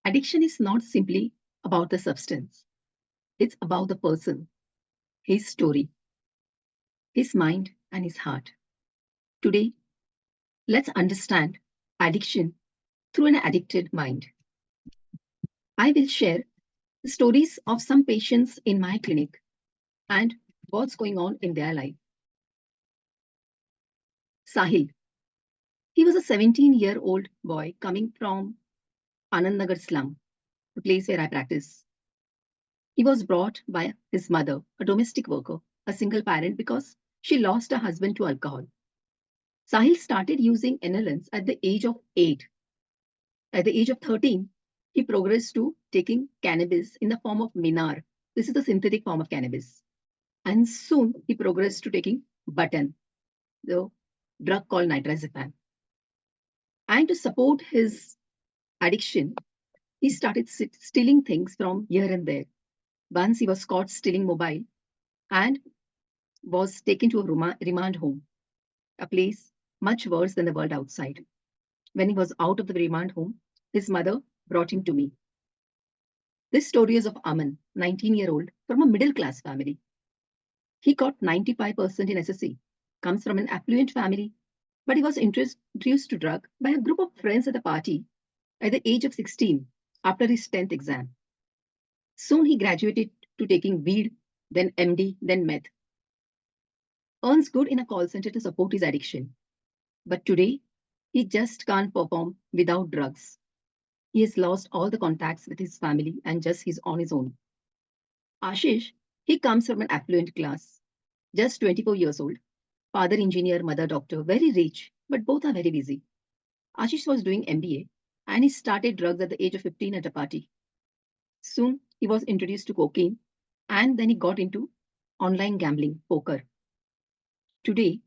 Addiction is not simply about the substance, it's about the person, his story, his mind, and his heart. Today, let's understand addiction through an addicted mind. I will share the stories of some patients in my clinic and what's going on in their life. Sahil, he was a 17-year-old boy coming from Anandnagar slum, the place where I practice. He was brought by his mother, a domestic worker, a single parent, because she lost her husband to alcohol. Sahil started using NLNs at the age of 8. At the age of 13, he progressed to taking cannabis in the form of minar. This is the synthetic form of cannabis. And soon he progressed to taking button, the drug called nitrazepam. And to support his addiction, he started stealing things from here and there. Once he was caught stealing mobile and was taken to a remand home, a place much worse than the world outside. When he was out of the remand home, his mother brought him to me. This story is of Aman, 19-year-old, from a middle class family. He got 95% in SSC, comes from an affluent family, but he was introduced to drug by a group of friends at a party at the age of 16 after his 10th exam. Soon he graduated to taking weed, then MD, then meth. Earns good in a call center to support his addiction. But today, he just can't perform without drugs. He has lost all the contacts with his family and just he's on his own. Ashish, he comes from an affluent class, just 24 years old. Father engineer, mother doctor, very rich, but both are very busy. Ashish was doing MBA and he started drugs at the age of 15 at a party. Soon he was introduced to cocaine and then he got into online gambling, poker. Today,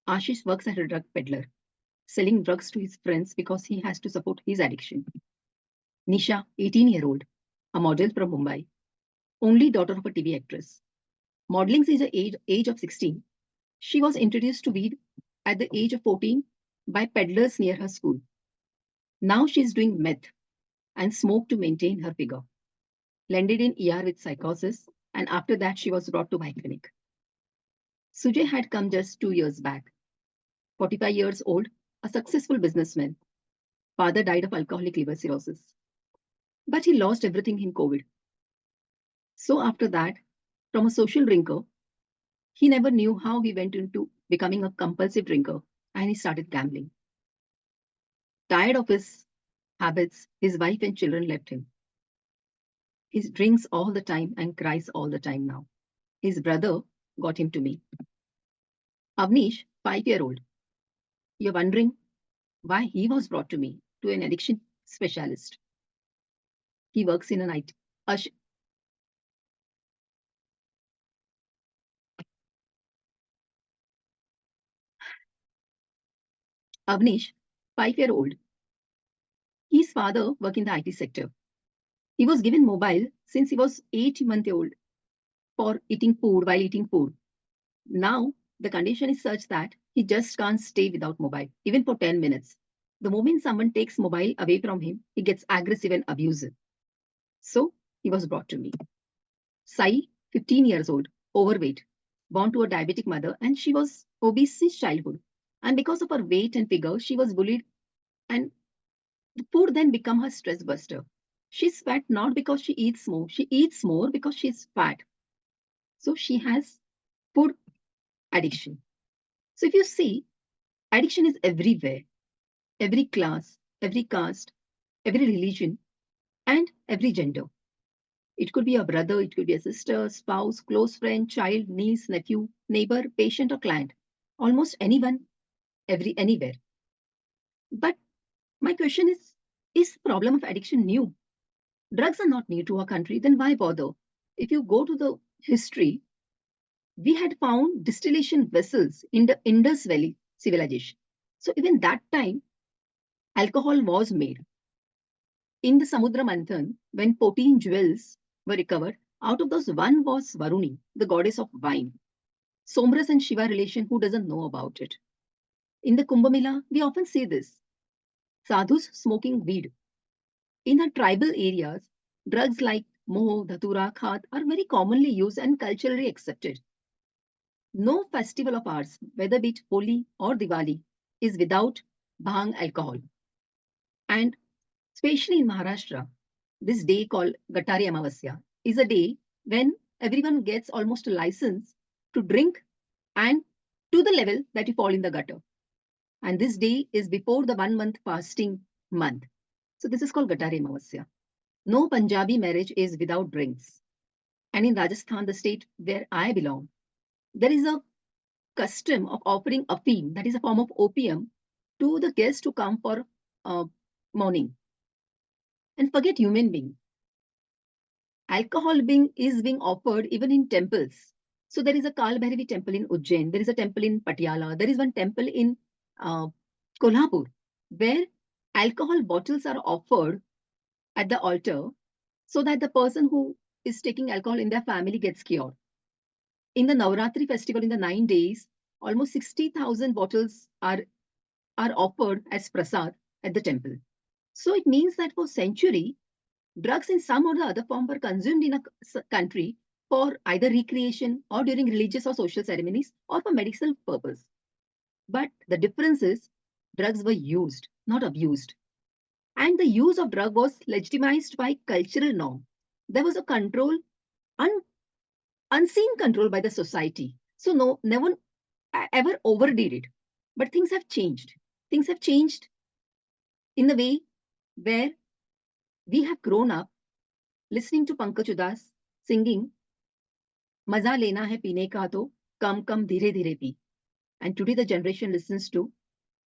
Ashish works as a drug peddler, selling drugs to his friends because he has to support his addiction. Nisha, 18-year-old, a model from Mumbai, only daughter of a TV actress. Modeling since the age of 16. She was introduced to weed at the age of 14 by peddlers near her school. Now she is doing meth and smoke to maintain her figure. Landed in ER with psychosis, and after that she was brought to my clinic. Sujay had come just 2 years back. 45 years old, a successful businessman. Father died of alcoholic liver cirrhosis. But he lost everything in COVID. So after that, from a social drinker, he never knew how he went into becoming a compulsive drinker and he started gambling. Tired of his habits, his wife and children left him. He drinks all the time and cries all the time now. His brother got him to me. Avnish, 5-year-old. You're wondering why he was brought to me, to an addiction specialist. He works in an IT. Avnish, 5-year-old. His father worked in the IT sector. He was given mobile since he was 8 months old for eating food while eating food. Now, the condition is such that he just can't stay without mobile, even for 10 minutes. The moment someone takes mobile away from him, he gets aggressive and abusive. So, he was brought to me. Sai, 15 years old, overweight, born to a diabetic mother, and she was obese since childhood. And because of her weight and figure, she was bullied, and the food then become her stress buster. She's fat not because she eats more because she's fat. So she has food addiction. So if you see, addiction is everywhere, every class, every caste, every religion, and every gender. It could be a brother, it could be a sister, spouse, close friend, child, niece, nephew, neighbor, patient, or client. Almost anyone, anywhere. But my question is the problem of addiction new? Drugs are not new to our country, then why bother? If you go to the history, we had found distillation vessels in the Indus Valley civilization. So even that time, alcohol was made. In the Samudra Manthan, when 14 jewels were recovered, out of those one was Varuni, the goddess of wine. Somras and Shiva relation, who doesn't know about it? In the Kumbh Mela, we often see this. Sadhus smoking weed. In the tribal areas, drugs like moh, dhatura, khat are very commonly used and culturally accepted. No festival of ours, whether be it Holi or Diwali, is without bhang alcohol. And especially in Maharashtra, this day called Gattari Amavasya is a day when everyone gets almost a license to drink and to the level that you fall in the gutter. And this day is before the 1 month fasting month. So this is called Gattari Amavasya. No Punjabi marriage is without drinks. And in Rajasthan, the state where I belong, there is a custom of offering afim, that is a form of opium, to the guests who come for uh, morning. And forget human being. Alcohol is being offered even in temples. So there is a Kal Bhairavi temple in Ujjain. There is a temple in Patiala. There is one temple in uh, Kolhapur where alcohol bottles are offered at the altar so that the person who is taking alcohol in their family gets cured. In the Navratri festival, in the 9 days, almost 60,000 bottles are offered as prasad at the temple. So it means that for century, drugs in some or the other form were consumed in a country for either recreation or during religious or social ceremonies or for medicinal purpose. But the difference is drugs were used, not abused. And the use of drug was legitimized by cultural norm. There was a control, un, unseen control by the society. So no one ever overdid it. But things have changed. Things have changed in the way where we have grown up listening to Pankaj Udas singing मजा लेना है पीने का तो कम कम धीरे धीरे P. And today the generation listens to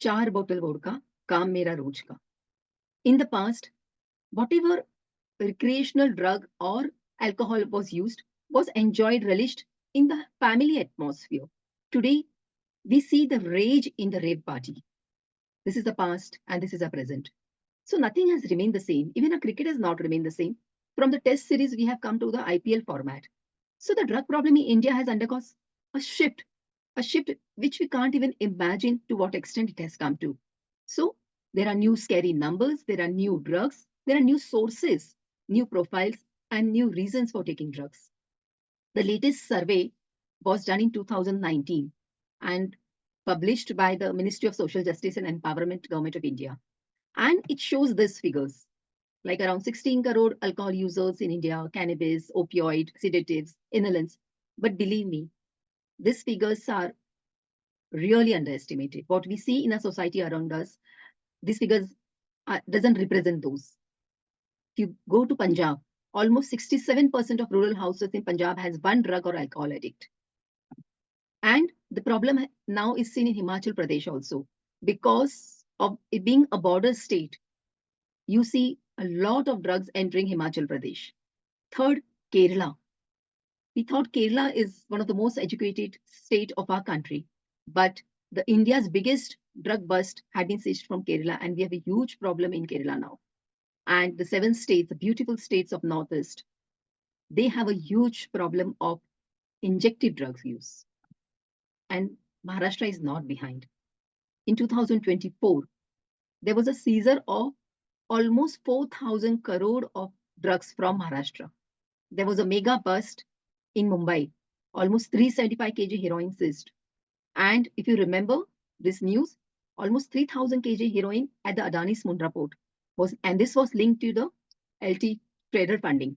4 bottle vodka, काम मेरा रोज का. In the past, whatever recreational drug or alcohol was used was enjoyed, relished in the family atmosphere. Today, we see the rage in the rave party. This is the past and this is the present. So nothing has remained the same. Even a cricket has not remained the same. From the test series, we have come to the IPL format. So the drug problem in India has undergone a shift which we can't even imagine to what extent it has come to. So there are new scary numbers, there are new drugs, there are new sources, new profiles, and new reasons for taking drugs. The latest survey was done in 2019 and published by the Ministry of Social Justice and Empowerment, Government of India. And it shows these figures like around 16 crore alcohol users in India, cannabis, opioid, sedatives, inhalants. But believe me, these figures are really underestimated. What we see in a society around us, these figures doesn't represent those. If you go to Punjab, almost 67% of rural houses in Punjab has one drug or alcohol addict. And the problem now is seen in Himachal Pradesh also. Because of it being a border state, you see a lot of drugs entering Himachal Pradesh. Third, Kerala. We thought Kerala is one of the most educated state of our country, but the India's biggest drug bust had been staged from Kerala, and we have a huge problem in Kerala now. And the 7 states, the beautiful states of Northeast, they have a huge problem of injective drugs use. And Maharashtra is not behind. In 2024, there was a seizure of almost 4,000 crore of drugs from Maharashtra. There was a mega bust in Mumbai, almost 375 kg heroin seized. And if you remember this news, almost 3,000 kg heroin at the Adani's Mundra port was, and this was linked to the LT trader funding.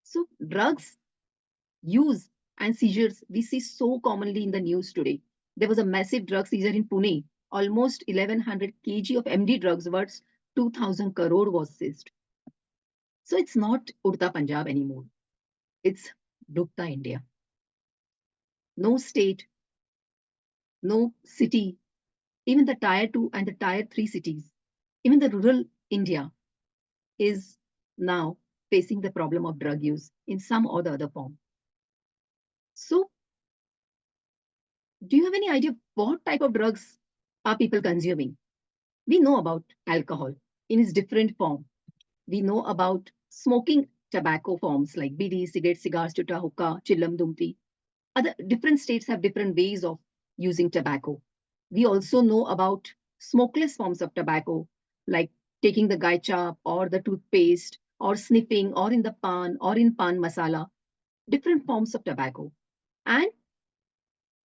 So drugs use and seizures we see so commonly in the news today. There was a massive drug seizure in Pune. Almost 1,100 kg of MD drugs worth 2,000 crore was seized. So it's not Urta Punjab anymore. It's Dubta India. No state, no city, even the tier 2 and the tier 3 cities, even the rural India is now facing the problem of drug use in some or the other form. So, do you have any idea what type of drugs are people consuming? We know about alcohol in its different form. We know about smoking tobacco forms like bidi, cigarette, cigars, chutta, hookah, chillam, dumti. Other different states have different ways of using tobacco. We also know about smokeless forms of tobacco like taking the gai chap or the toothpaste or sniffing or in the pan or in pan masala, different forms of tobacco. And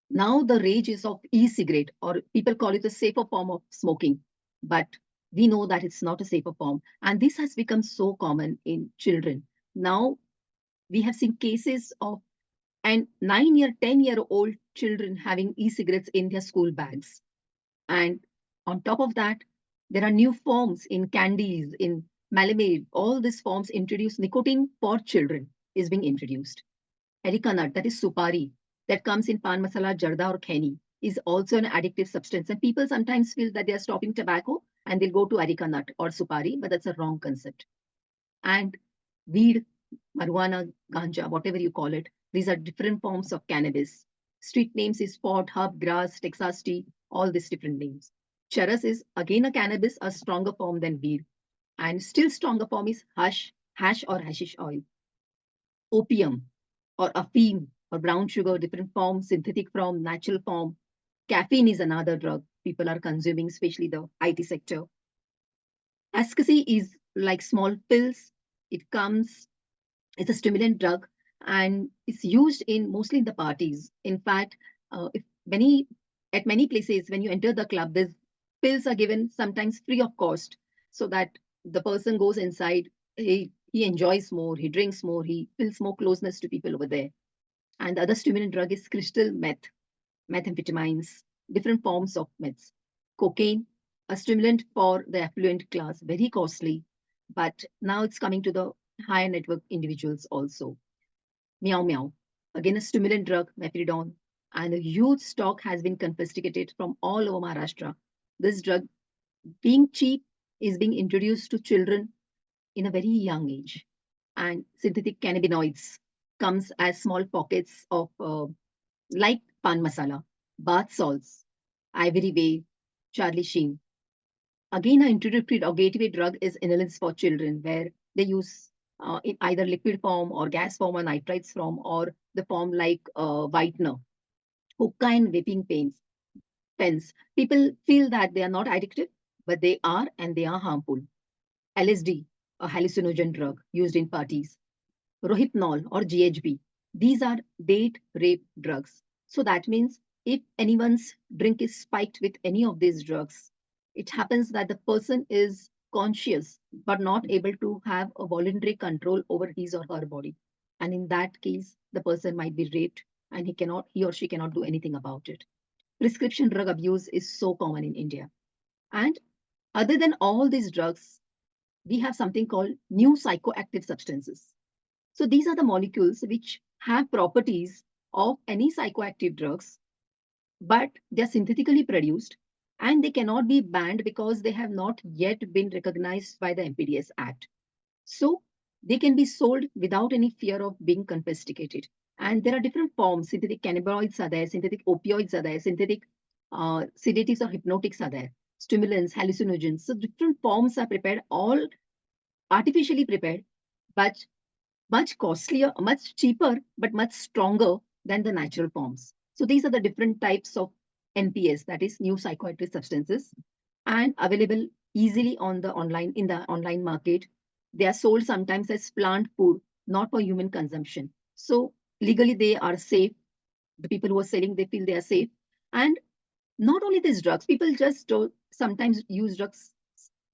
now the rage is of e-cigarette, or people call it a safer form of smoking. But we know that it's not a safer form. And this has become so common in children. Now we have seen cases of and 9-year, 10-year-old children having e-cigarettes in their school bags. And on top of that, there are new forms in candies, in Malamade, all these forms introduce nicotine for children is being introduced. Erica nut, that is supari, that comes in pan masala, jarda or kheni, is also an addictive substance. And people sometimes feel that they are stopping tobacco and they'll go to Erica nut or supari, but that's a wrong concept. And weed, marijuana, ganja, whatever you call it, these are different forms of cannabis. Street names is pot, hub, grass, Texas tea, all these different names. Charas is again a cannabis, a stronger form than weed. And still stronger form is hash or hashish oil. Opium or afim or brown sugar, different form, synthetic form, natural form. Caffeine is another drug people are consuming, especially the IT sector. Ecstasy is like small pills. It comes, it's a stimulant drug and it's used in mostly in the parties. In fact, if many at many places when you enter the club, these pills are given sometimes free of cost, so that the person goes inside, he enjoys more, he drinks more, he feels more closeness to people over there. And the other stimulant drug is crystal meth, methamphetamines, different forms of meths. Cocaine, a stimulant for the affluent class, very costly, but now it's coming to the higher network individuals also. Meow Meow, again a stimulant drug, methadone, and a huge stock has been confiscated from all over Maharashtra. This drug, being cheap, is being introduced to children in a very young age. And synthetic cannabinoids comes as small pockets of like pan masala, bath salts, ivory wave, Charlie Sheen. Again, an introductory or gateway drug is inhalants for children, where they use in either liquid form or gas form or nitrites form or the form like whitener, hookah and vaping pens. People feel that they are not addictive, but they are and they are harmful. LSD, a hallucinogen drug used in parties. Rohypnol or GHB. These are date rape drugs. So that means if anyone's drink is spiked with any of these drugs, it happens that the person is conscious but not able to have a voluntary control over his or her body. And in that case, the person might be raped and he or she cannot do anything about it. Prescription drug abuse is so common in India. And other than all these drugs, we have something called new psychoactive substances. So these are the molecules which have properties of any psychoactive drugs, but they're synthetically produced and they cannot be banned because they have not yet been recognized by the MPDS Act. So they can be sold without any fear of being confiscated. And there are different forms. Synthetic cannabinoids are there, synthetic opioids are there, synthetic sedatives or hypnotics are there, stimulants, hallucinogens. So different forms are prepared, all artificially prepared, but much costlier, much cheaper, but much stronger than the natural forms. So these are the different types of NPS, that is new psychoactive substances, and available easily on the online in the online market. They are sold sometimes as plant food, not for human consumption. So legally they are safe. The people who are selling, they feel they are safe. And not only these drugs, people just don't sometimes use drugs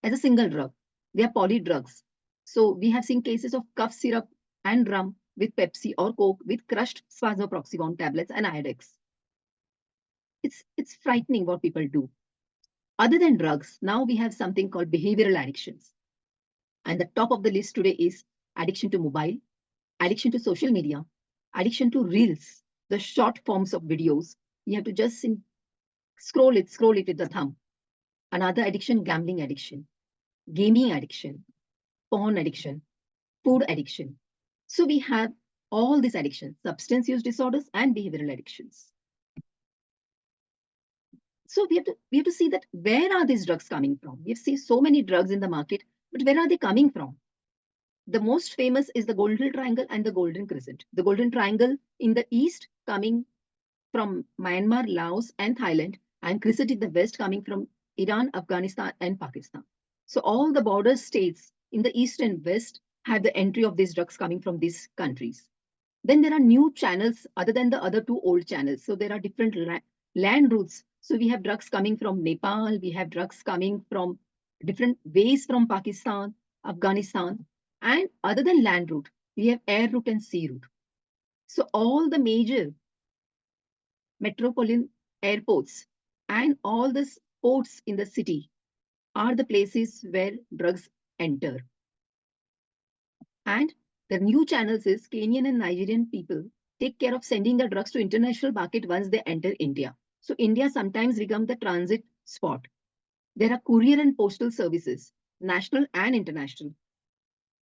as a single drug. They are poly drugs. So we have seen cases of cough syrup and rum with Pepsi or Coke with crushed spasmoproxybon tablets and Iodex. It's frightening what people do. Other than drugs, now we have something called behavioral addictions. And the top of the list today is addiction to mobile, addiction to social media, addiction to reels, the short forms of videos. You have to just scroll it with the thumb. Another addiction, gambling addiction, gaming addiction, porn addiction, food addiction. So we have all these addictions, substance use disorders and behavioral addictions. So we have to see that where are these drugs coming from? We've seen so many drugs in the market, but where are they coming from? The most famous is the Golden Triangle and the Golden Crescent. The Golden Triangle in the east coming from Myanmar, Laos, and Thailand, and Crescent in the west coming from Iran, Afghanistan, and Pakistan. So all the border states in the east and west have the entry of these drugs coming from these countries. Then there are new channels other than the other two old channels. So there are different land routes. So we have drugs coming from Nepal, we have drugs coming from different ways from Pakistan, Afghanistan, and other than land route, we have air route and sea route. So all the major metropolitan airports and all the ports in the city are the places where drugs enter. And the new channels is Kenyan and Nigerian people take care of sending the drugs to international market once they enter India. So India sometimes become the transit spot. There are courier and postal services, national and international.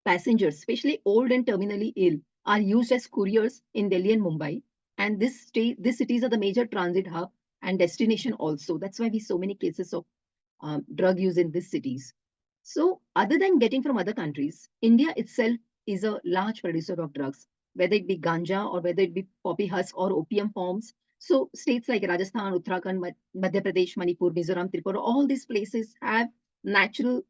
Passengers, especially old and terminally ill, are used as couriers in Delhi and Mumbai. And these cities are the major transit hub and destination also. That's why we so many cases of drug use in these cities. So, other than getting from other countries, India itself is a large producer of drugs, whether it be ganja or whether it be poppy husk or opium forms. So, states like Rajasthan, Uttarakhand, Madhya Pradesh, Manipur, Mizoram, Tripura, all these places have natural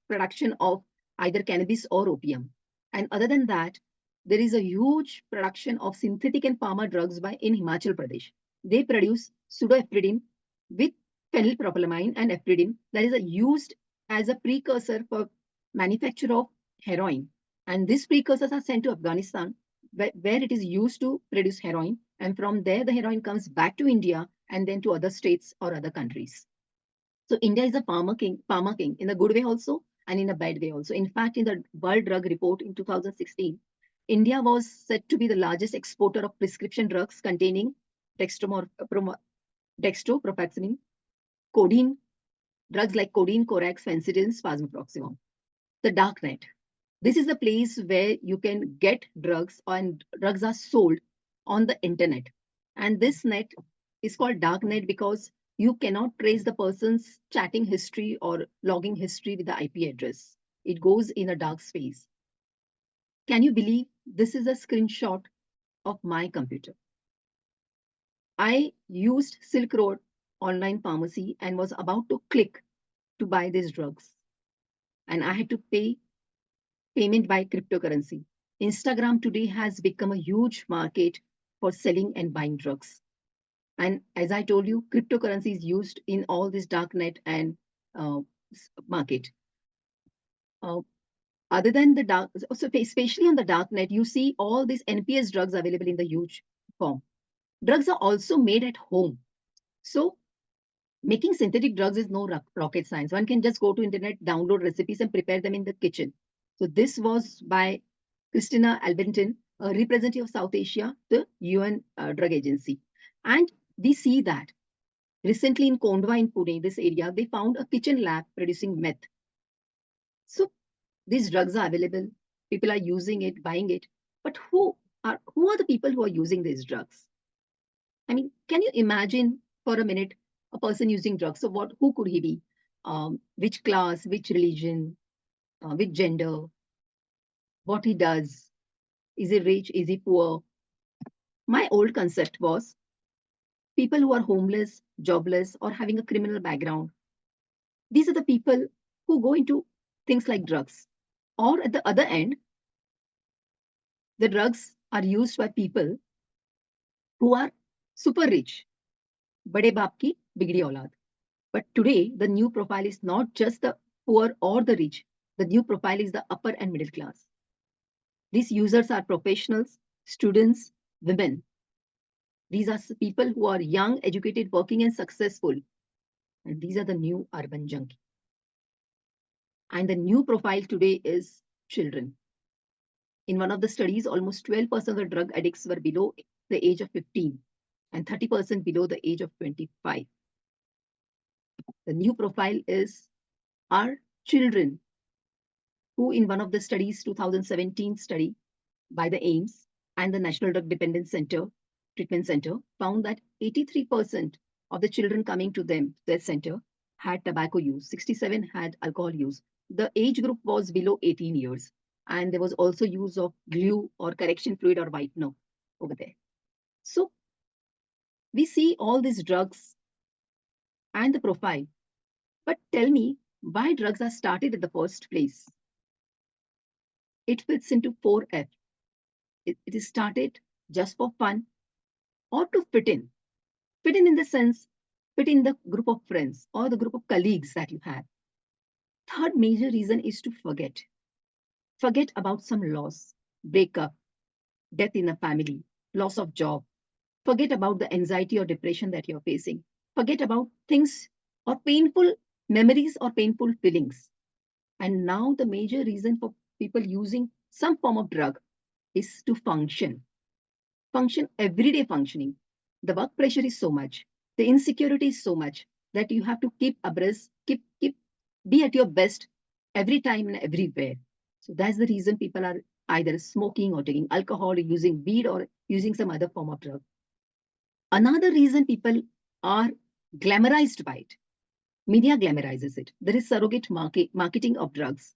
production of either cannabis or opium. And other than that, there is a huge production of synthetic and pharma drugs by in Himachal Pradesh. They produce pseudoephedrine with phenylpropylamine and ephedrine that is used as a precursor for manufacture of heroin. And these precursors are sent to Afghanistan, where it is used to produce heroin. And from there, the heroin comes back to India and then to other states or other countries. So India is a pharma king in a good way also and in a bad way also. In fact, in the World Drug Report in 2016, India was said to be the largest exporter of prescription drugs containing dextropropoxamine, codeine, drugs like codeine, Corax, Fencidin, Spasmoproximum. The dark net. This is a place where you can get drugs and drugs are sold on the internet. And this net is called dark net because you cannot trace the person's chatting history or logging history with the IP address. It goes in a dark space. Can you believe this is a screenshot of my computer? I used Silk Road online pharmacy and was about to click to buy these drugs. And I had to pay payment by cryptocurrency. Instagram today has become a huge market for selling and buying drugs. And as I told you, cryptocurrency is used in all this darknet and uh, market. Uh, Other than the dark, so especially on the darknet, you see all these NPS drugs available in the huge form. Drugs are also made at home. So making synthetic drugs is no rocket science. One can just go to internet, download recipes, and prepare them in the kitchen. So this was by Christina Albenton, a representative of South Asia, the UN Drug Agency. And we see that recently in Kondwa in Pune, this area, they found a kitchen lab producing meth. So these drugs are available. People are using it, buying it. But who are the people who are using these drugs? I mean, can you imagine for a minute a person using drugs? So who could he be? Which class, which religion, which gender, what he does? Is he rich? Is he poor? My old concept was people who are homeless, jobless, or having a criminal background. These are the people who go into things like drugs. Or at the other end, the drugs are used by people who are super rich. Bade baap ki bigdi aulad. But today, the new profile is not just the poor or the rich. The new profile is the upper and middle class. These users are professionals, students, women. These are people who are young, educated, working, and successful. And these are the new urban junkie. And the new profile today is children. In one of the studies, almost 12% of the drug addicts were below the age of 15 and 30% below the age of 25. The new profile is our children who in one of the studies, 2017 study by the AIMS and the National Drug Dependence Center, Treatment Center, found that 83% of the children coming to their center, had tobacco use, 67 had alcohol use. The age group was below 18 years. And there was also use of glue or correction fluid or whitener over there. So we see all these drugs and the profile. But tell me, why drugs are started in the first place. It fits into 4F. It is started just for fun or to fit in. Fit in the sense, fit in the group of friends or the group of colleagues that you have. Third major reason is to forget. Forget about some loss, breakup, death in a family, loss of job. Forget about the anxiety or depression that you're facing. Forget about things or painful memories or painful feelings. And now the major reason for people using some form of drug is to function, everyday functioning. The work pressure is so much, the insecurity is so much that you have to keep abreast, be at your best every time and everywhere. So that's the reason people are either smoking or taking alcohol or using weed or using some other form of drug. Another reason people are glamorized by it. Media glamorizes it. There is surrogate marketing of drugs.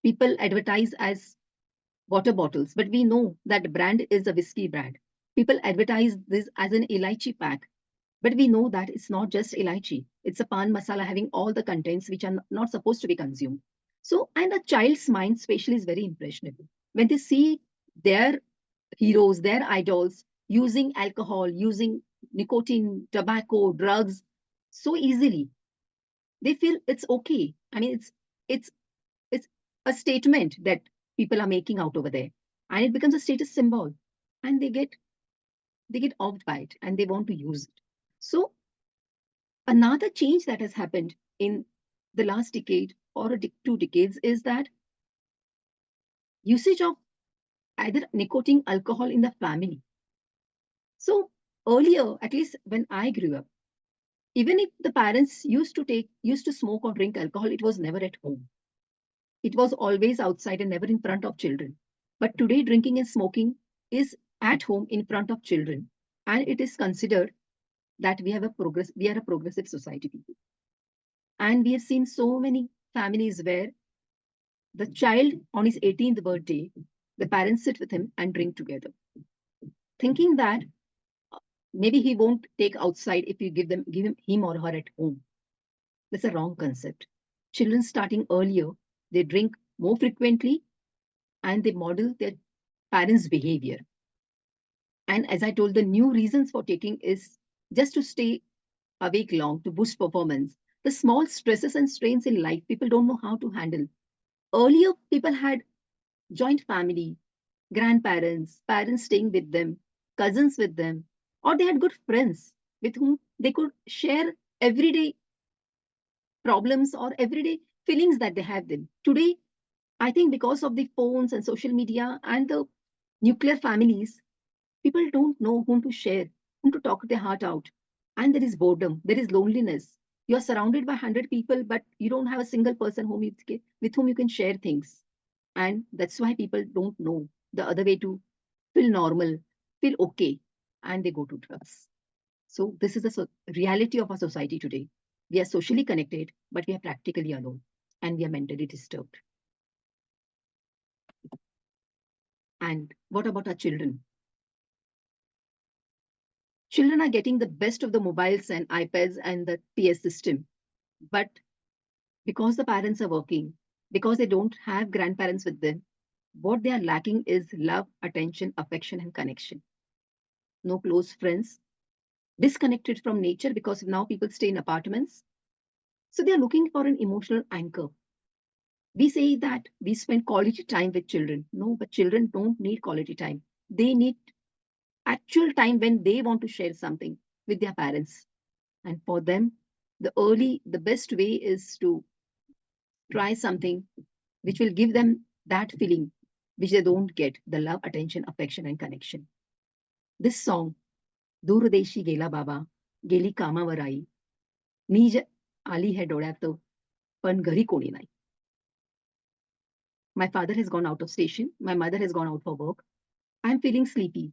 People advertise as water bottles, but we know that brand is a whiskey brand. People advertise this as an elaichi pack, but we know that it's not just elaichi. It's a pan masala having all the contents which are not supposed to be consumed. So, and a child's mind, especially, is very impressionable. When they see their heroes, their idols, using alcohol, using nicotine, tobacco, drugs so easily, they feel it's okay. I mean, it's it's a statement that people are making out over there, and it becomes a status symbol, and they get offed by it, and they want to use it. So another change that has happened in the last decade or 2 decades is that usage of either nicotine, alcohol in the family. So earlier, at least when I grew up, even if the parents used to smoke or drink alcohol, it was never at home. It was always outside and never in front of children. But today, drinking and smoking is at home in front of children, and it is considered that we are a progressive society people. And we have seen so many families where the child on his 18th birthday, the parents sit with him and drink together, thinking that maybe he won't take outside if you give him or her at home. That's a wrong concept. Children starting earlier, they drink more frequently and they model their parents' behavior. And as I told, the new reasons for taking is just to stay awake long, to boost performance. The small stresses and strains in life, people don't know how to handle. Earlier, people had joint family, grandparents, parents staying with them, cousins with them, or they had good friends with whom they could share everyday problems or everyday feelings that they have them. Today, I think because of the phones and social media and the nuclear families, people don't know whom to share, whom to talk their heart out. And there is boredom, there is loneliness. You're surrounded by 100 people, but you don't have a single person with whom you can share things. And that's why people don't know the other way to feel normal, feel okay, and they go to drugs. So this is the reality of our society today. We are socially connected, but we are practically alone, and we are mentally disturbed. And what about our children? Children are getting the best of the mobiles and iPads and the PS system. But because the parents are working, because they don't have grandparents with them, what they are lacking is love, attention, affection, and connection. No close friends, disconnected from nature because now people stay in apartments. So they are looking for an emotional anchor. We say that we spend quality time with children. No, but children don't need quality time. They need actual time when they want to share something with their parents. And for them, the best way is to try something which will give them that feeling which they don't get, the love, attention, affection, and connection. This song, दूरदेशी गेला बाबा, गेली कामावर आई, नीज आली है डोळ्यात, पण घरी कोणी नाही. My father has gone out of station. My mother has gone out for work. I'm feeling sleepy,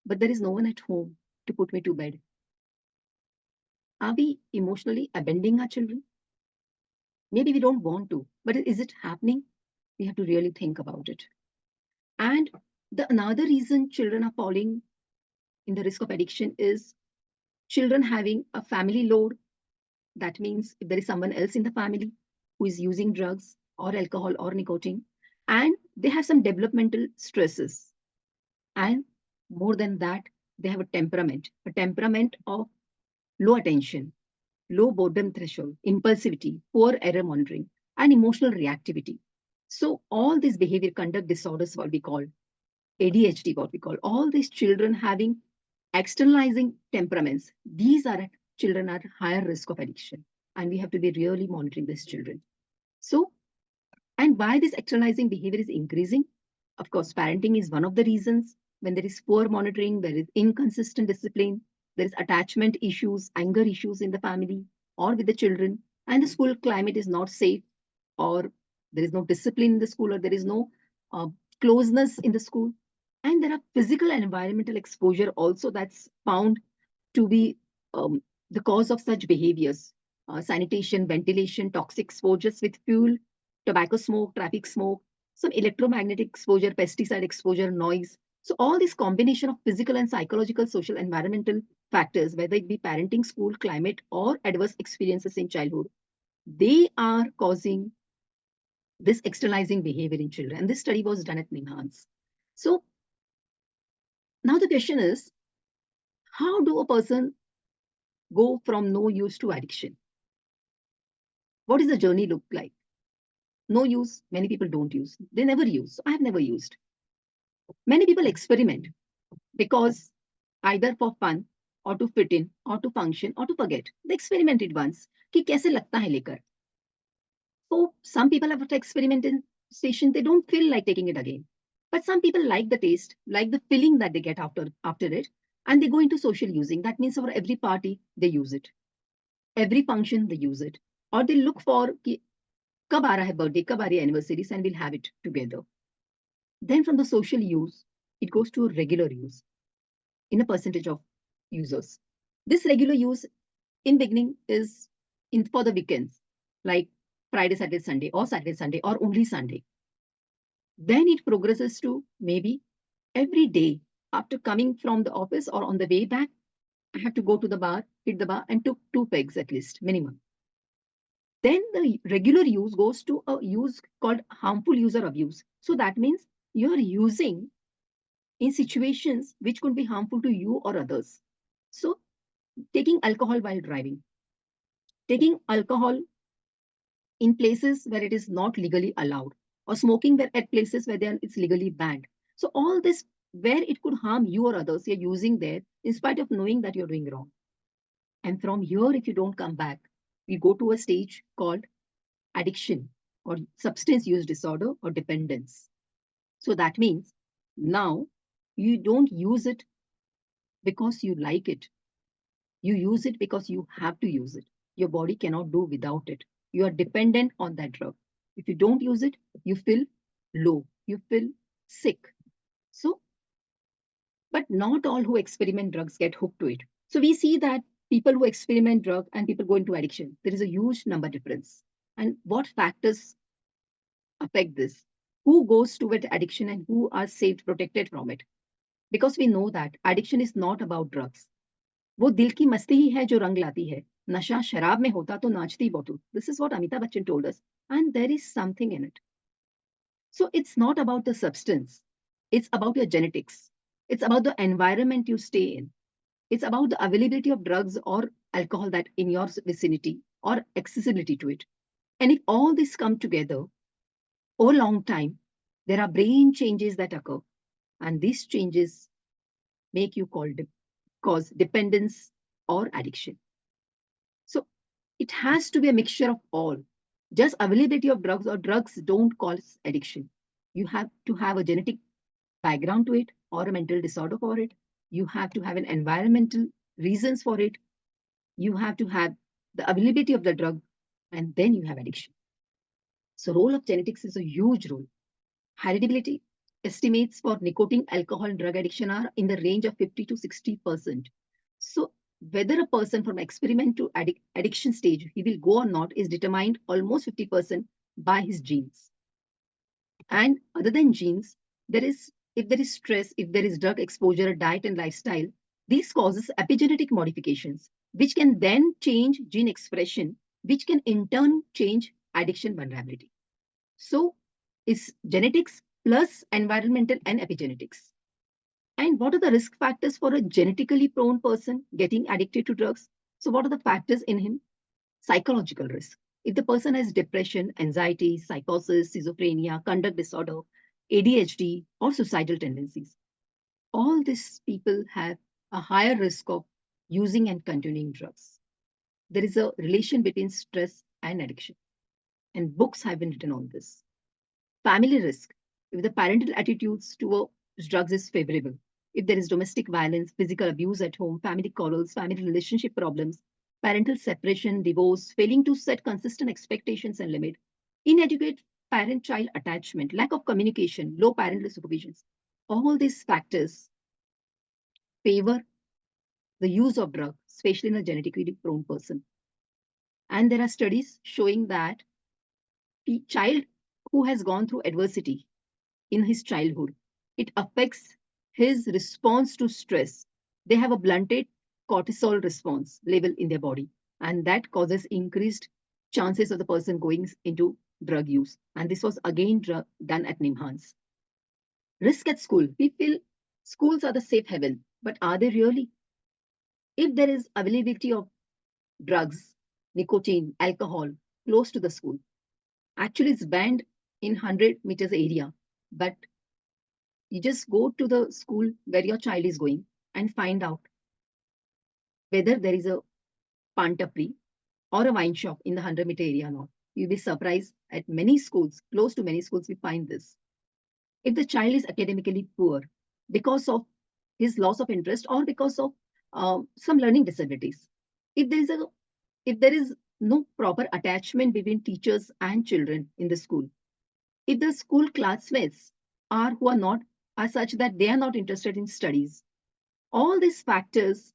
but there is no one at home to put me to bed. Are we emotionally abandoning our children? Maybe we don't want to, but is it happening? We have to really think about it. And the another reason children are falling in the risk of addiction is children having a family load. That means if there is someone else in the family, who is using drugs or alcohol or nicotine, and they have some developmental stresses. And more than that, they have a temperament of low attention, low boredom threshold, impulsivity, poor error monitoring, and emotional reactivity. So all these behavior conduct disorders, what we call ADHD, what we call all these children having externalizing temperaments, these are children are at higher risk of addiction. And we have to be really monitoring these children. So, and why this externalizing behavior is increasing? Of course, parenting is one of the reasons. When there is poor monitoring, there is inconsistent discipline, there is attachment issues, anger issues in the family or with the children, and the school climate is not safe, or there is no discipline in the school, or there is no uh, closeness in the school. And there are physical and environmental exposure also that's found to be the cause of such behaviors. Sanitation, ventilation, toxic exposures with fuel, tobacco smoke, traffic smoke, some electromagnetic exposure, pesticide exposure, noise. So all this combination of physical and psychological, social, environmental factors, whether it be parenting, school, climate, or adverse experiences in childhood, they are causing this externalizing behavior in children. And this study was done at NIMHANS. So now the question is, how do a person go from no use to addiction? What does the journey look like? No use, many people don't use. They never use. So I have never used. Many people experiment because either for fun or to fit in or to function or to forget. They experimented once कि कैसे लगता है लेकर. So some people have experimentation, they don't feel like taking it again. But some people like the taste, like the feeling that they get after it, and they go into social using. That means for every party, they use it. Every function, they use it. Or they look for कि कब आ रहा है birthday, कब आ रही है anniversaries, and we'll have it together. Then from the social use, it goes to regular use in a percentage of users. This regular use in beginning is in for the weekends, like Friday, Saturday, Sunday, or only Sunday. Then it progresses to maybe every day after coming from the office or on the way back, I have to go to the bar, hit the bar, and took 2 pegs at least, minimum. Then the regular use goes to a use called harmful user abuse. So that means you're using in situations which could be harmful to you or others. So taking alcohol while driving, taking alcohol in places where it is not legally allowed, or smoking where, at places where it's legally banned. So all this where it could harm you or others, you're using there in spite of knowing that you're doing wrong. And from here, if you don't come back, we go to a stage called addiction or substance use disorder or dependence. So that means now you don't use it because you like it. You use it because you have to use it. Your body cannot do without it. You are dependent on that drug. If you don't use it, you feel low, you feel sick. So, but not all who experiment drugs get hooked to it. So we see that people who experiment drug and people go into addiction, there is a huge number difference. And what factors affect this? Who goes toward addiction and who are saved, protected from it? Because we know that addiction is not about drugs. वो दिल की मस्ती ही है जो रंग लाती है. नशा शराब में होता तो नाचती बहुत. This is what Amitabh Bachchan told us. And there is something in it. So it's not about the substance. It's about your genetics. It's about the environment you stay in. It's about the availability of drugs or alcohol that in your vicinity or accessibility to it. And if all this come together over a long time, there are brain changes that occur. And these changes make you cause dependence or addiction. So it has to be a mixture of all. Just availability of drugs or drugs don't cause addiction. You have to have a genetic background to it or a mental disorder for it. You have to have an environmental reasons for it. You have to have the availability of the drug, and then you have addiction. So role of genetics is a huge role. Heritability estimates for nicotine, alcohol, and drug addiction are in the range of 50 to 60%. So whether a person from experiment to addiction stage, he will go or not, is determined almost 50% by his genes. And other than genes, if there is stress, if there is drug exposure, diet and lifestyle, these causes epigenetic modifications, which can then change gene expression, which can in turn change addiction vulnerability. So, it's genetics plus environmental and epigenetics. And what are the risk factors for a genetically prone person getting addicted to drugs? So, what are the factors in him? Psychological risk. If the person has depression, anxiety, psychosis, schizophrenia, conduct disorder, ADHD, or suicidal tendencies, all these people have a higher risk of using and continuing drugs. There is a relation between stress and addiction, and books have been written on this. Family risk. If the parental attitudes towards drugs is favorable, if there is domestic violence, physical abuse at home, family quarrels, family relationship problems, parental separation, divorce, failing to set consistent expectations and limit, inadequate parent-child attachment, lack of communication, low parental supervision, all these factors favor the use of drug, especially in a genetically prone person. And there are studies showing that the child who has gone through adversity in his childhood, it affects his response to stress. They have a blunted cortisol response level in their body, and that causes increased chances of the person going into drug use. And this was again done at NIMHANS. Risk at school. We feel schools are the safe haven, but are they really? If there is availability of drugs, nicotine, alcohol close to the school, actually it's banned in 100 meters area, but you just go to the school where your child is going and find out whether there is a pan tapri or a wine shop in the 100-meter area or not. You'll be surprised at many schools, close to many schools, we find this. If the child is academically poor because of his loss of interest or because of some learning disabilities, if there is a if there is no proper attachment between teachers and children in the school, if the school classmates are such that they are not interested in studies, all these factors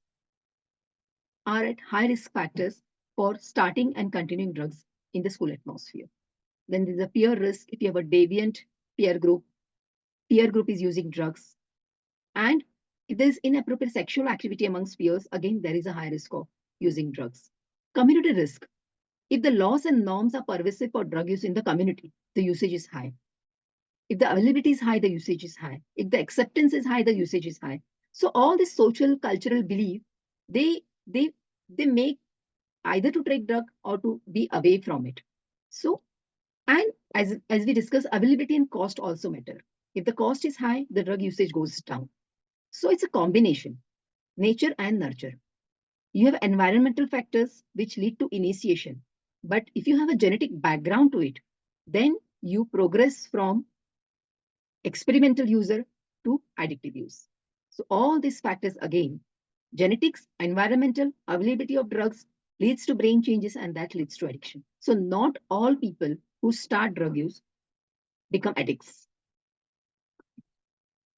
are at high risk factors for starting and continuing drugs in the school atmosphere. Then there's a peer risk. If you have a deviant peer group is using drugs. And if there's inappropriate sexual activity amongst peers, again, there is a high risk of using drugs. Community risk. If the laws and norms are pervasive for drug use in the community, the usage is high. If the availability is high, the usage is high. If the acceptance is high, the usage is high. So all this social cultural belief, they they they make either to take drug or to be away from it. So, and as we discussed, availability and cost also matter. If the cost is high, the drug usage goes down. So it's a combination, nature and nurture. You have environmental factors which lead to initiation. But if you have a genetic background to it, then you progress from experimental user to addictive use. So all these factors again, genetics, environmental, availability of drugs leads to brain changes and that leads to addiction. So not all people who start drug use become addicts.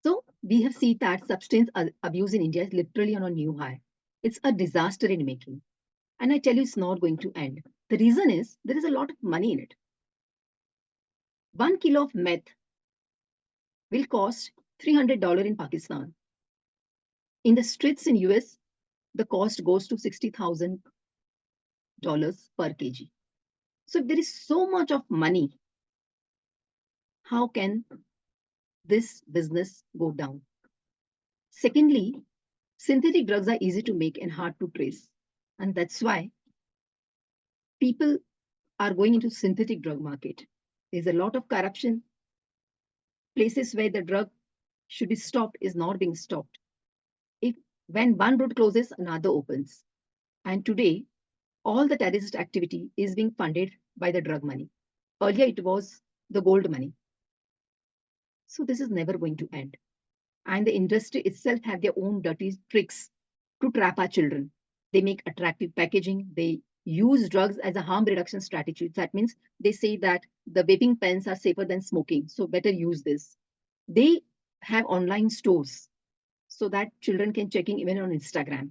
So we have seen that substance abuse in India is literally on a new high. It's a disaster in making. And I tell you, it's not going to end. The reason is there is a lot of money in it. 1 kilo of meth will cost $300 in Pakistan. In the streets in US, the cost goes to $60,000 per kg. So if there is so much of money, how can this business go down? Secondly, synthetic drugs are easy to make and hard to trace. And that's why people are going into synthetic drug market. There's a lot of corruption. Places where the drug should be stopped is not being stopped. If when one road closes, another opens. And today, all the terrorist activity is being funded by the drug money. Earlier, it was the gold money. So this is never going to end. And the industry itself have their own dirty tricks to trap our children. They make attractive packaging. They use drugs as a harm reduction strategy. That means they say that the vaping pens are safer than smoking, so better use this. They have online stores so that children can check in even on Instagram.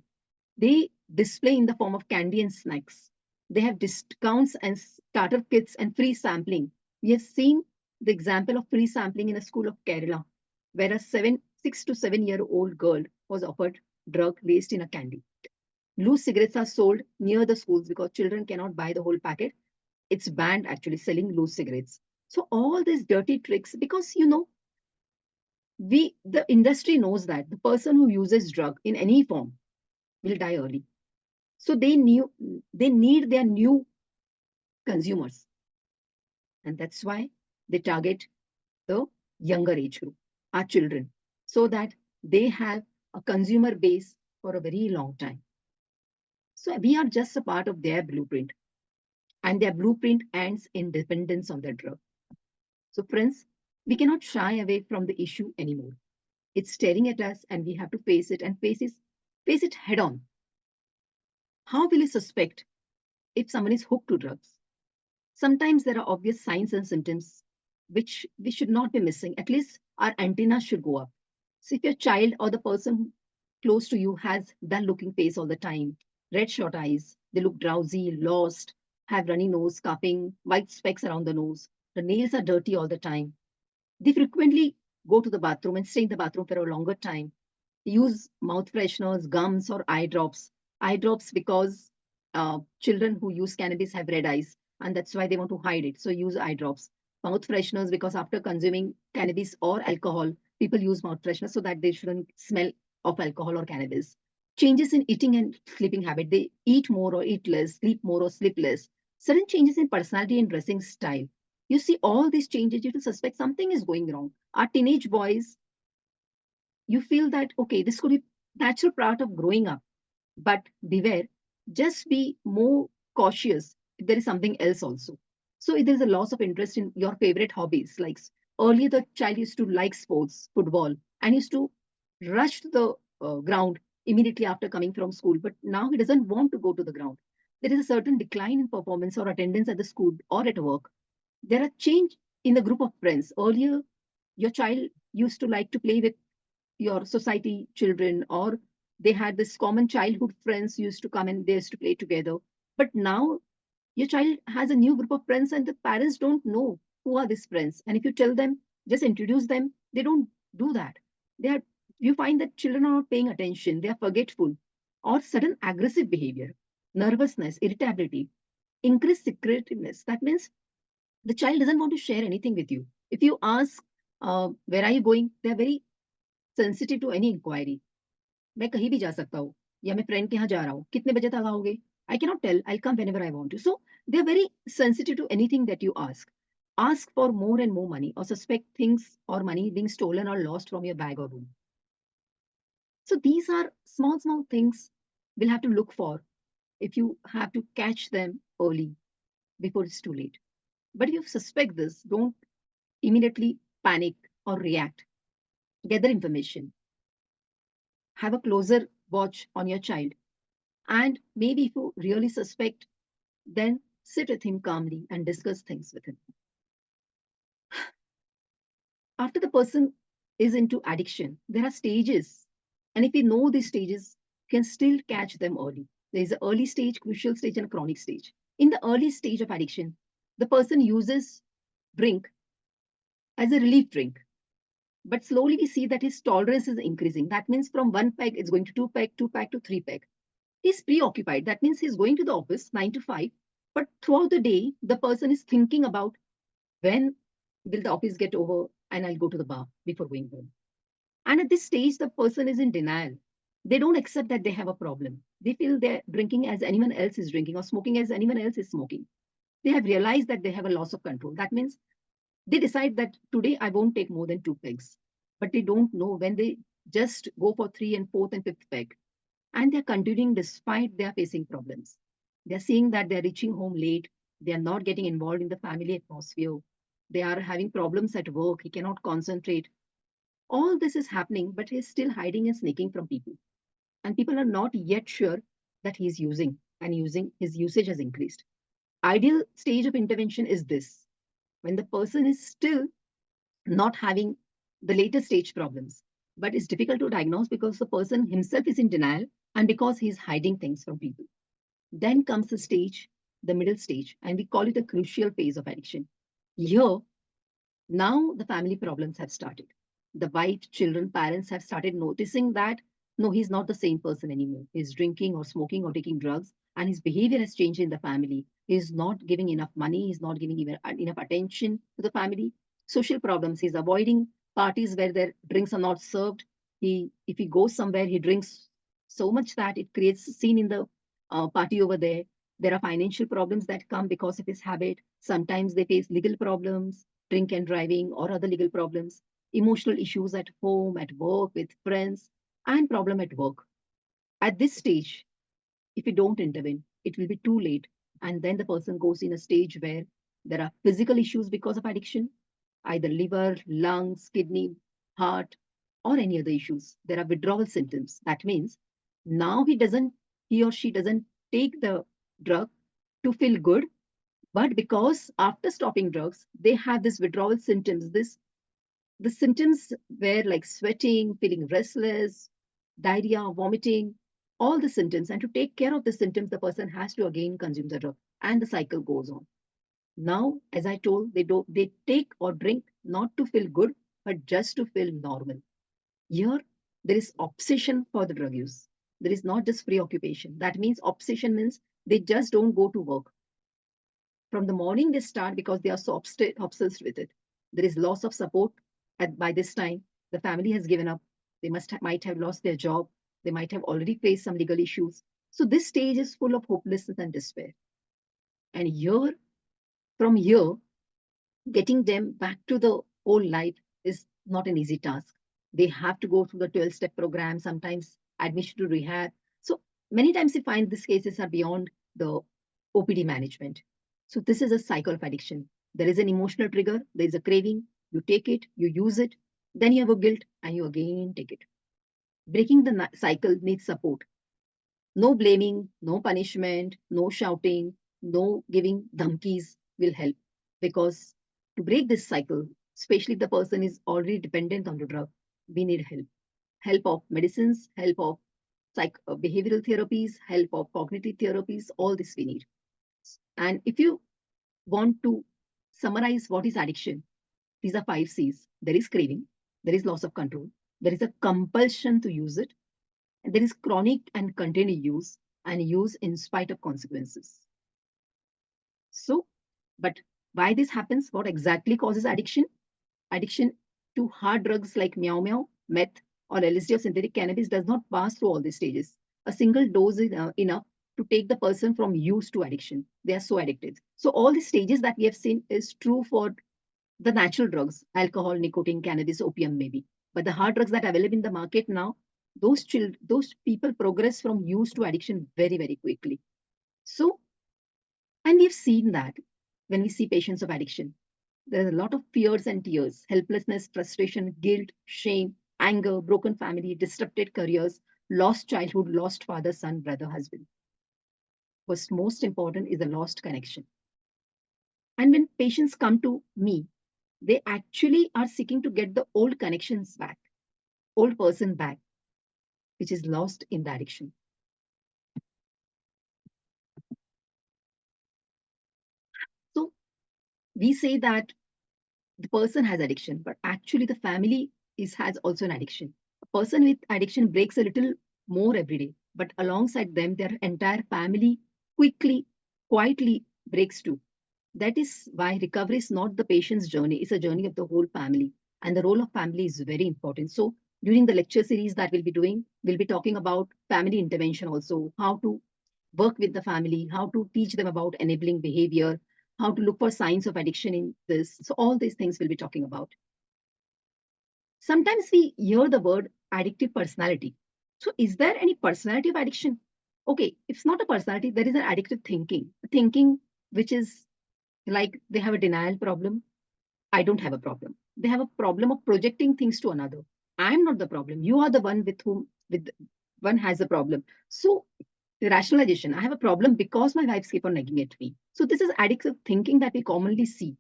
They display in the form of candy and snacks. They have discounts and starter kits and free sampling. We have seen the example of free sampling in a school of Kerala, where a 6 to 7 year old girl was offered drug laced in a candy. Loose cigarettes are sold near the schools because children cannot buy the whole packet. It's banned actually selling loose cigarettes. So all these dirty tricks, because the industry knows that the person who uses drug in any form will die early. So they need their new consumers, and that's why they target the younger age group, our children, so that they have a consumer base for a very long time. So we are just a part of their blueprint, and their blueprint ends in dependence on the drug. So, friends, we cannot shy away from the issue anymore. It's staring at us, and we have to face it and face it head on. How will you suspect if someone is hooked to drugs? Sometimes there are obvious signs and symptoms which we should not be missing. At least our antennas should go up. So if your child or the person close to you has dull looking face all the time, red short eyes, they look drowsy, lost, have runny nose, coughing, white specks around the nose, the nails are dirty all the time, they frequently go to the bathroom and stay in the bathroom for a longer time, use mouth fresheners, gums, or eye drops. Eye drops because children who use cannabis have red eyes, and that's why they want to hide it. So use eye drops. Mouth fresheners because after consuming cannabis or alcohol, people use mouth fresheners so that they shouldn't smell of alcohol or cannabis. Changes in eating and sleeping habit. They eat more or eat less, sleep more or sleep less. Sudden changes in personality and dressing style. You see all these changes, you to suspect something is going wrong. Our teenage boys, you feel that okay, this could be natural part of growing up, but beware, just be more cautious if there is something else also. So if there is a loss of interest in your favorite hobbies, like earlier the child used to like sports, football, and used to rush to the ground immediately after coming from school, but now he doesn't want to go to the ground. There is a certain decline in performance or attendance at the school or at work. There are change in the group of friends. Earlier your child used to like to play with your society children, or they had this common childhood friends used to come and they used to play together. But now your child has a new group of friends and the parents don't know who are these friends, and if you tell them just introduce them, they don't do that. They are, you find that children are not paying attention, they are forgetful, or sudden aggressive behavior, nervousness, irritability, increased secretiveness. That means the child doesn't want to share anything with you. If you ask where are you going, they're very sensitive to any inquiry. मैं कहीं भी जा सकता हूँ, या मैं friend के यहाँ जा रहा हूँ, कितने बजे तक आओगे? I cannot tell, I'll come whenever I want to. So they are very sensitive to anything that you ask. Ask for more and more money, or suspect things or money being stolen or lost from your bag or room. So these are small, small things we'll have to look for if you have to catch them early before it's too late. But if you suspect this, don't immediately panic or react. Gather information, have a closer watch on your child. And maybe if you really suspect, then sit with him calmly and discuss things with him. After the person is into addiction, there are stages. And if we know these stages, we can still catch them early. There is an early stage, crucial stage, and a chronic stage. In the early stage of addiction, the person uses drink as a relief drink. But slowly we see that his tolerance is increasing. That means from one peg, it's going to two peg to three peg. He's preoccupied. That means he's going to the office 9 to 5, but throughout the day, the person is thinking about when will the office get over and I'll go to the bar before going home. And at this stage, the person is in denial. They don't accept that they have a problem. They feel they're drinking as anyone else is drinking or smoking as anyone else is smoking. They have realized that they have a loss of control. That means they decide that today I won't take more than two pegs. But they don't know when they just go for three and fourth and fifth peg, and they're continuing despite they're facing problems. They're seeing that they're reaching home late, they're not getting involved in the family atmosphere, they are having problems at work, he cannot concentrate. All this is happening, but he's still hiding and sneaking from people. And people are not yet sure that he's using, and using his usage has increased. Ideal stage of intervention is this: when the person is still not having the later stage problems, but it's difficult to diagnose because the person himself is in denial and because he's hiding things from people. Then comes the stage, the middle stage, and we call it a crucial phase of addiction. Here, now the family problems have started. The wife, children, parents have started noticing that no, he's not the same person anymore. He's drinking or smoking or taking drugs. and his behavior has changed in the family. He's not giving enough money, he's not giving even enough attention to the family. Social problems, he's avoiding parties where their drinks are not served. If he goes somewhere, he drinks so much that it creates a scene in the party over there. There are financial problems that come because of his habit. Sometimes they face legal problems, drink and driving, or other legal problems, emotional issues at home, at work, with friends, and problem at work. At this stage, if you don't intervene, it will be too late. And then the person goes in a stage where there are physical issues because of addiction, either liver, lungs, kidney, heart, or any other issues. There are withdrawal symptoms. That means now he or she doesn't take the drug to feel good, but because after stopping drugs, they have this withdrawal symptoms. The symptoms were like sweating, feeling restless, diarrhea, vomiting, all the symptoms. And to take care of the symptoms, the person has to again consume the drug, and the cycle goes on. Now, as I told, they take or drink not to feel good, but just to feel normal. Here, there is obsession for the drug use. There is not just preoccupation. That means obsession means they just don't go to work. From the morning they start because they are so obsessed with it. There is loss of support by this time. The family has given up. They might have lost their job. They might have already faced some legal issues. So this stage is full of hopelessness and despair. And from here, getting them back to the old life is not an easy task. They have to go through the 12-step program, sometimes admission to rehab. So many times we find these cases are beyond the OPD management. So this is a cycle of addiction. There is an emotional trigger, there is a craving, you take it, you use it, then you have a guilt and you again take it. Breaking the cycle needs support. No blaming, no punishment, no shouting, no giving dhamkis will help. Because to break this cycle, especially if the person is already dependent on the drug, we need help. Help of medicines, help of behavioral therapies, help of cognitive therapies, all this we need. And if you want to summarize what is addiction, these are 5 C's. There is craving, there is loss of control, there is a compulsion to use it, and there is chronic and continued use, and use in spite of consequences. So, but why this happens? What exactly causes addiction? Addiction to hard drugs like Meow Meow, meth, or LSD or synthetic cannabis does not pass through all these stages. A single dose is enough to take the person from use to addiction. They are so addicted. So all the stages that we have seen is true for the natural drugs, alcohol, nicotine, cannabis, opium, maybe. But the hard drugs that are available in the market now, those people progress from use to addiction very, very quickly. So, and we've seen that when we see patients of addiction, there are a lot of fears and tears, helplessness, frustration, guilt, shame, anger, broken family, disrupted careers, lost childhood, lost father, son, brother, husband. What's most important is the lost connection. And when patients come to me, they actually are seeking to get the old connections back, old person back, which is lost in the addiction. So we say that the person has addiction, but actually the family has also an addiction. A person with addiction breaks a little more every day, but alongside them, their entire family quickly, quietly breaks too. That is why recovery is not the patient's journey, it's a journey of the whole family. And the role of family is very important. So during the lecture series that we'll be doing, we'll be talking about family intervention also, how to work with the family, how to teach them about enabling behavior, how to look for signs of addiction in this. So all these things we'll be talking about. Sometimes we hear the word addictive personality. So is there any personality of addiction? Okay, it's not a personality, there is an addictive thinking which is like they have a denial problem. I don't have a problem. They have a problem of projecting things to another. I'm not the problem. You are the one with one has a problem. So the rationalization, I have a problem because my wives keep on nagging at me. So this is addictive thinking that we commonly see.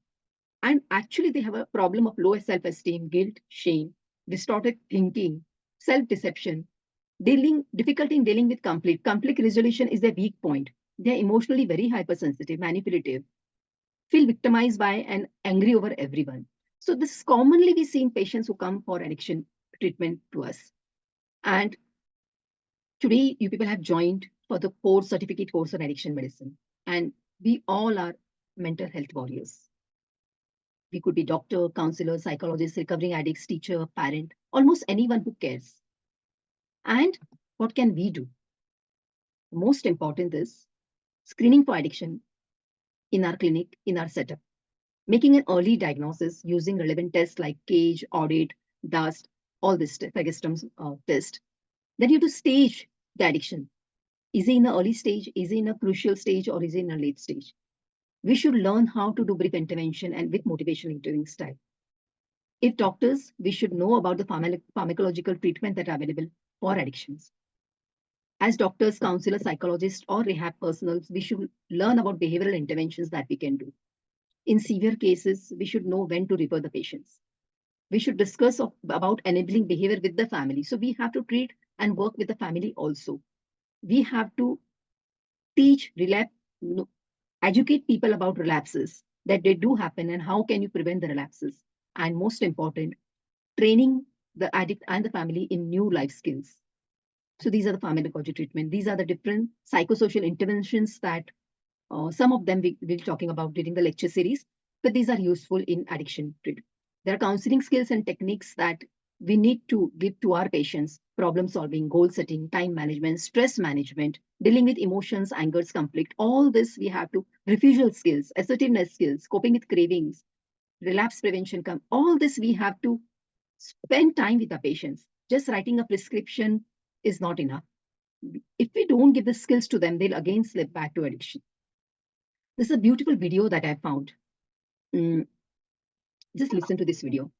And actually they have a problem of low self-esteem, guilt, shame, distorted thinking, self-deception, difficulty in dealing with conflict resolution is their weak point. They're emotionally very hypersensitive, manipulative, feel victimized by and angry over everyone. So this is commonly we see in patients who come for addiction treatment to us. And today you people have joined for the post certificate course on addiction medicine. And we all are mental health warriors. We could be doctor, counselor, psychologist, recovering addicts, teacher, parent, almost anyone who cares. And what can we do? Most important is screening for addiction in our clinic, in our setup, making an early diagnosis using relevant tests like CAGE, audit, dust, all this Fagestom's test. Then you have to stage the addiction. Is it in an early stage? Is it in a crucial stage? Or is it in a late stage? We should learn how to do brief intervention and with motivational interviewing style. If doctors, we should know about the pharmacological treatment that are available for addictions. As doctors, counselors, psychologists, or rehab personals, we should learn about behavioral interventions that we can do. In severe cases, we should know when to refer the patients. We should discuss about enabling behavior with the family. So we have to treat and work with the family also. We have to teach, educate people about relapses, that they do happen and how can you prevent the relapses. And most important, training the addict and the family in new life skills. So these are the pharmacology treatment. These are the different psychosocial interventions that some of them we'll be talking about during the lecture series, but these are useful in addiction treatment. There are counseling skills and techniques that we need to give to our patients: problem solving, goal setting, time management, stress management, dealing with emotions, angers, conflict. All this we have to, refusal skills, assertiveness skills, coping with cravings, relapse prevention. All this we have to spend time with the patients. Just writing a prescription is not enough. If we don't give the skills to them, they'll again slip back to addiction. This is a beautiful video that I found. Just listen to this video.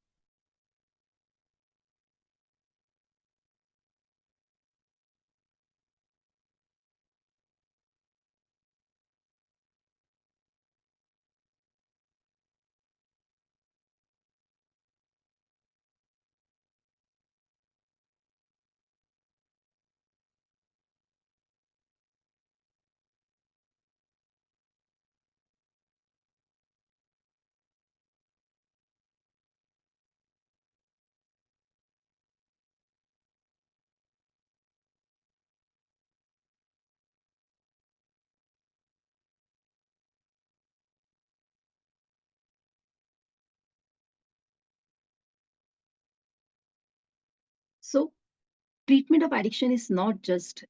So treatment of addiction is not just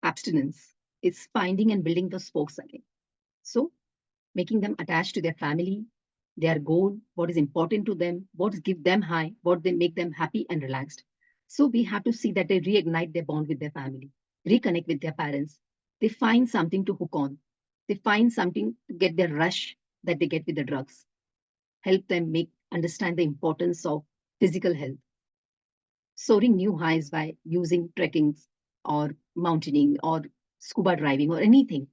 abstinence. It's finding and building the spokes again. So making them attached to their family, their goal, what is important to them, what give them high, what they make them happy and relaxed. So we have to see that they reignite their bond with their family, reconnect with their parents. They find something to hook on. They find something to get their rush that they get with the drugs. Help them understand the importance of physical health, soaring new highs by using trekkings or mountaineering or scuba diving or anything.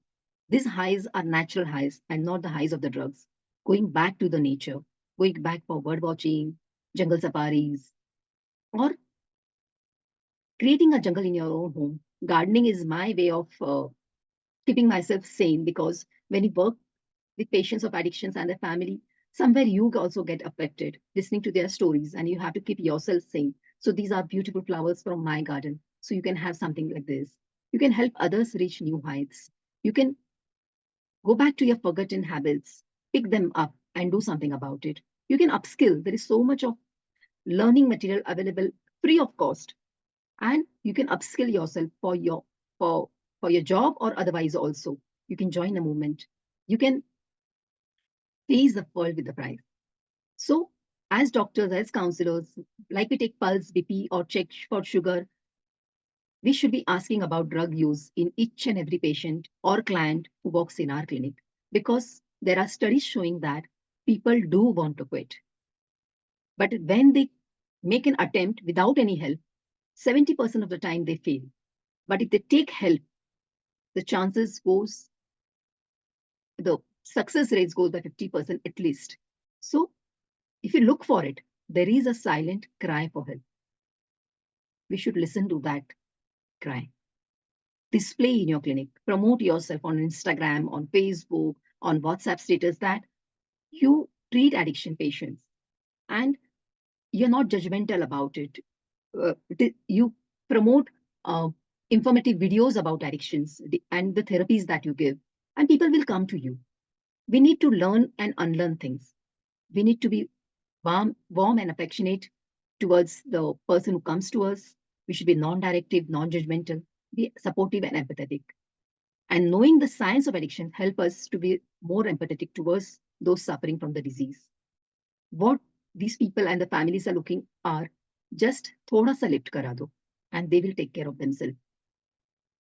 These highs are natural highs and not the highs of the drugs. Going back to the nature, going back for bird watching, jungle safaris, or creating a jungle in your own home. Gardening is my way of keeping myself sane, because when you work with patients of addictions and their family, somewhere you also get affected listening to their stories and you have to keep yourself sane. So these are beautiful flowers from my garden. So you can have something like this. You can help others reach new heights. You can go back to your forgotten habits, pick them up and do something about it. You can upskill. There is so much of learning material available free of cost. And you can upskill yourself for, for your job or otherwise also. You can join a movement. You can face the world with the pride. So, as doctors, as counselors, like we take pulse, BP, or check for sugar, we should be asking about drug use in each and every patient or client who walks in our clinic, because there are studies showing that people do want to quit. But when they make an attempt without any help, 70% of the time they fail. But if they take help, the chances goes, the success rates goes by 50% at least. So if you look for it, there is a silent cry for help. We should listen to that cry. Display in your clinic, promote yourself on Instagram, on Facebook, on WhatsApp status that you treat addiction patients and you're not judgmental about it. You promote informative videos about addictions and the therapies that you give, and people will come to you. We need to learn and unlearn things. We need to be warm and affectionate towards the person who comes to us. We should be non-directive, non-judgmental, be supportive and empathetic. And knowing the science of addiction help us to be more empathetic towards those suffering from the disease. What these people and the families are looking are just thoda sa lift kara do, and they will take care of themselves.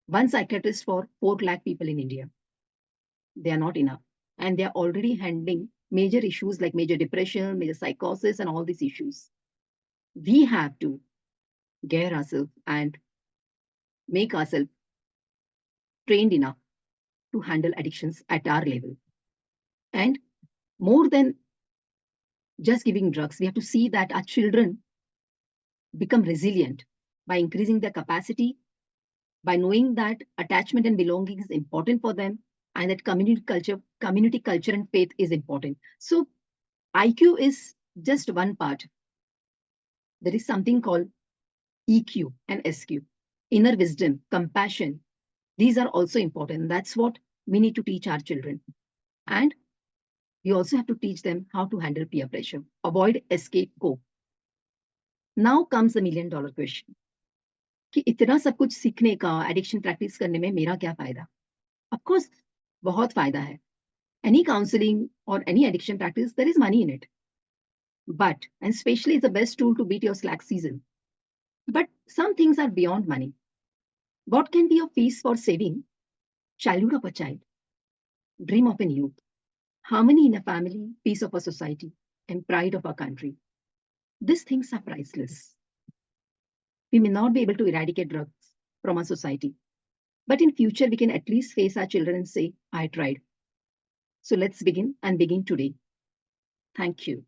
One psychiatrist for 4 lakh people in India. They are not enough. And they are already handling major issues like major depression, major psychosis, and all these issues. We have to gear ourselves and make ourselves trained enough to handle addictions at our level. And more than just giving drugs, we have to see that our children become resilient by increasing their capacity, by knowing that attachment and belonging is important for them, and that community culture and faith is important. So IQ is just one part. There is something called EQ and SQ, inner wisdom, compassion. These are also important. That's what we need to teach our children. And we also have to teach them how to handle peer pressure, avoid, escape, cope. Now comes the $1,000,000 question कि इतना सब कुछ सीखने का, addiction practice करने में मेरा क्या फायदा? Of course, बहुत फायदा है. Any counseling or any addiction practice, there is money in it. But, and especially it's the best tool to beat your slack season. But some things are beyond money. What can be your fees for saving childhood of a child, dream of a youth, harmony in a family, peace of a society, and pride of our country? These things are priceless. We may not be able to eradicate drugs from our society, but in future we can at least face our children and say, I tried. So let's begin and begin today. Thank you.